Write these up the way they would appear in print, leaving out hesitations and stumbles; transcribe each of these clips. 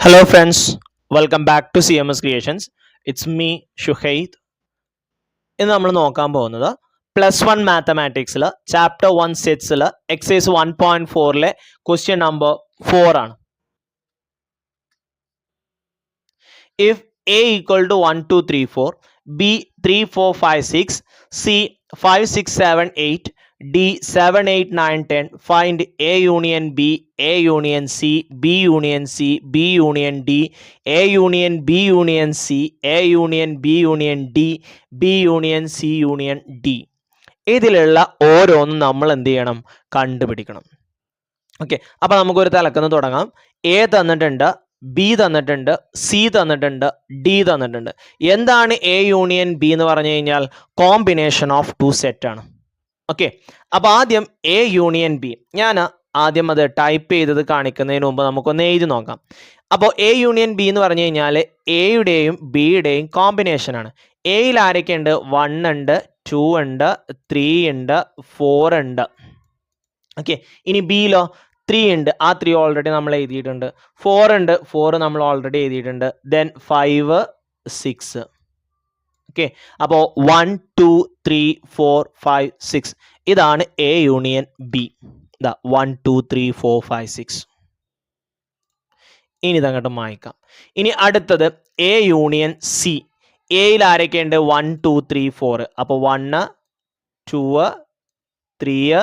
Hello friends, welcome back to CMS Creations. It's me Shuhaid. ഇന്ന് നമ്മൾ നോക്കാൻ പോകുന്നത് +1 മാത്തമാറ്റിക്സിൽ ചാപ്റ്റർ 1 സെറ്റ്സിൽ എക്സസൈസ് 1.4ലെ ക്വസ്റ്റ്യൻ നമ്പർ 4 ആണ്. If A equal to 1, 2, 3, 4, B 3, 4, 5, 6, C 5, 6, 7, 8, D 7, 8, 9, 10, find A union B, A union C, B union C, B union D, A union B union C, A union B union D, B union C union D. ഇതിലുള്ള ഓരോന്നും നമ്മൾ എന്ത് ചെയ്യണം? കണ്ടുപിടിക്കണം. Okay, അപ്പോൾ നമുക്കൊരു തലക്കെന്ന് തുടങ്ങാം. A തന്നിട്ടുണ്ട്, ബി തന്നിട്ടുണ്ട്, സി തന്നിട്ടുണ്ട്, ഡി തന്നിട്ടുണ്ട്. എന്താണ് എ യൂണിയൻ ബി എന്ന് പറഞ്ഞു കഴിഞ്ഞാൽ കോമ്പിനേഷൻ ഓഫ് ടു സെറ്റ് ആണ്. ഓക്കെ, അപ്പോൾ ആദ്യം എ യൂണിയൻ ബി, ഞാൻ ആദ്യം അത് ടൈപ്പ് ചെയ്തത് കാണിക്കുന്നതിന് മുമ്പ് നമുക്കൊന്ന് എഴുതി നോക്കാം. അപ്പോൾ എ യൂണിയൻ ബി എന്ന് പറഞ്ഞു കഴിഞ്ഞാൽ എയുടെയും ബിയുടെയും കോമ്പിനേഷനാണ്. എയിൽ ആരൊക്കെ ഉണ്ട്? 1 ഉണ്ട്, 2 ഉണ്ട്, 3 ഉണ്ട്, 4 ഉണ്ട്. ഓക്കെ, ഇനി ബിയിലോ 3 ഉണ്ട്, ആ 3 ഓൾറെഡി നമ്മൾ എഴുതിയിട്ടുണ്ട്. 4 ഉണ്ട്, 4 നമ്മൾ ഓൾറെഡി എഴുതിയിട്ടുണ്ട്. ദെൻ 5, 6. ഓക്കെ, അപ്പോൾ 1, 2, 3, 4, 5, 6 ഇതാണ് എ യൂണിയൻ ബി. ഇതാ 1, 2, 3, 4, 5, 6. ഇനി ഇതങ്ങോട്ട് മായ്ക്കാം. ഇനി അടുത്തത് എ യൂണിയൻ സി. എയിൽ ആരൊക്കെ ഉണ്ട്? 1, 2, 3, 4. അപ്പോൾ 1, 2, 3,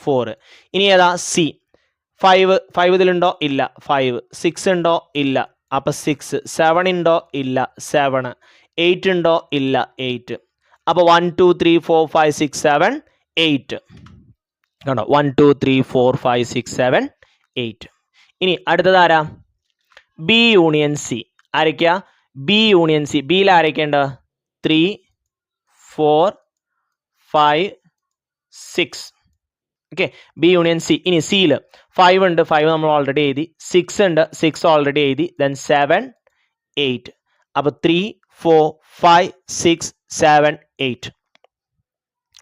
4. ഇനി ഏതാ? സി. 5 ഇതിലുണ്ടോ? ഇല്ല. 5. 6 ഉണ്ടോ? ഇല്ല. അപ്പോൾ 6. 7 ഉണ്ടോ? ഇല്ല. 7. 8 ഉണ്ടോ? ഇല്ല. 8. അപ്പോൾ 1, 2, 3, 4, 5, 6, 7, 8 കണ്ടോ? 1, 2, 3, 4, 5, 6, 7, 8. ഇനി അടുത്തത് ആരാ? B union C. ആരൊക്കെയാ? B union C. ബിയിൽ ആരൊക്കെയുണ്ട്? 3, 4, 5, 6. Okay, B union C. ഇനി സിയിൽ 5 ഉണ്ട്, 5 നമ്മൾ ഓൾറെഡി എഴുതി. 6 ഉണ്ട്, 6 ഓൾറെഡി എഴുതി. ദെൻ 7, 8. അപ്പോൾ 3, 4, 5, 6, 7, 8.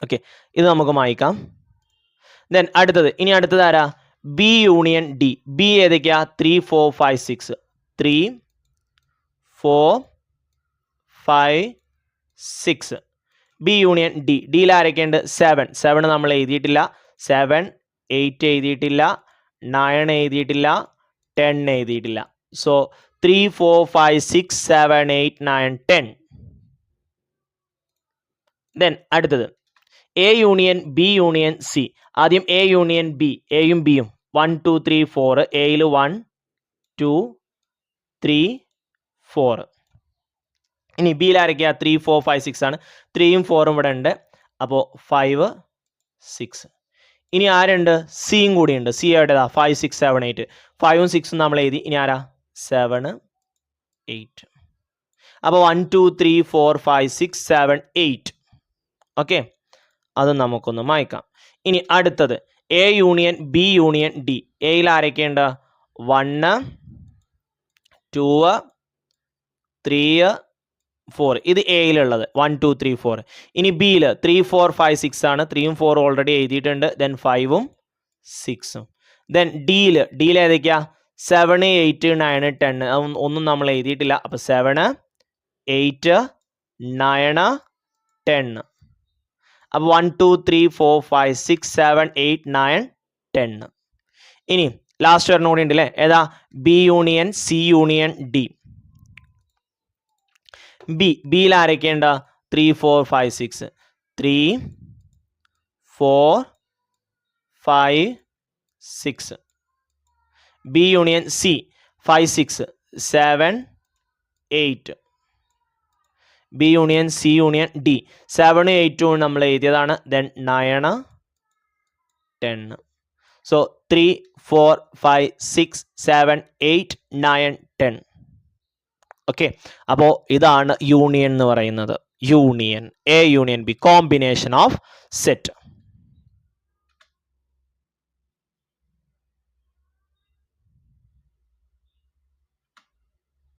ഓക്കെ, ഇത് നമുക്ക് മായ്ക്കാം. ദെൻ അടുത്തത്, ഇനി അടുത്തത് ആരാ? B union D. ബി ഏതൊക്കെയാ? 3, 4, 5, 6. 3, 4, 5, 6. B union D. ഡിയിൽ ആരൊക്കെയുണ്ട്? 7. 7 നമ്മൾ എഴുതിയിട്ടില്ല. 7, 8 എഴുതിയിട്ടില്ല. 9 എഴുതിയിട്ടില്ല. 10 എഴുതിയിട്ടില്ല. സോ 3, 4, 5, 6, 7, 8, 9, 10. ദെൻ അടുത്തത് A union B union C. ആദ്യം എ യൂണിയൻ ബി. എയും ബിയും 1, 2, 3, 4. എയിൽ 1, 2, 3, 4. ഇനി ബിയിൽ ആരൊക്കെയാ? 3, 4, 5, 6 ആണ്. 3ഉം 4ഉം ഇവിടെ ഉണ്ട്. അപ്പോൾ 5, 6. ഇനി ആരുണ്ട്? സിയും കൂടിയുണ്ട്. സി എവിടെതാ? 5, 6, 7, 8. 5ഉം 6ഉം നമ്മൾ എഴുതി. ഇനി ആരാ? 7, 8. അപ്പോൾ 1, 2, 3, 4, 5, 6, 7, 8. ഓക്കെ, അത് നമുക്കൊന്ന് മായ്ക്കാം. ഇനി അടുത്തത് A union B union D. എയിൽ ആരൊക്കെയുണ്ട്? 1, 2, 3, 4. ഇത് എയിലുള്ളത് 1, 2, 3, 4. ഇനി ബിയിൽ 3, 4, 5, 6 ആണ്. 3ഉം 4ഉം ഓൾറെഡി എഴുതിയിട്ടുണ്ട്. ദെൻ 5ഉം 6ഉം. ദെൻ ഡിയിൽ ഏതൊക്കെയാ? 7, 8, 9, 10. ഒന്നും നമ്മൾ എഴുതിയിട്ടില്ല. അപ്പോൾ 7, 8, 9, 10. അപ്പോൾ 1, 2, 3, 4, 5, 6, 7, 8, 9, 10. ഇനി ലാസ്റ്റ് ഒരെണ്ണം കൂടി ഉണ്ട് അല്ലേ? ഏതാ? B union C union D. ബിയിൽ ആരൊക്കെയുണ്ട്? 3, 4, 5, 6. 3, 4, 5, 6. B union C 5, 6, 7, 8. B union C union D 7, 8 നമ്മൾ എഴുതിയതാണ്. ദെൻ 9, 10. സോ 3, 4, 5, 6, 7, 8, 9, 10. ഓക്കെ, അപ്പോൾ ഇതാണ് യൂണിയൻ എന്ന് പറയുന്നത്. Union, A union B, combination of set.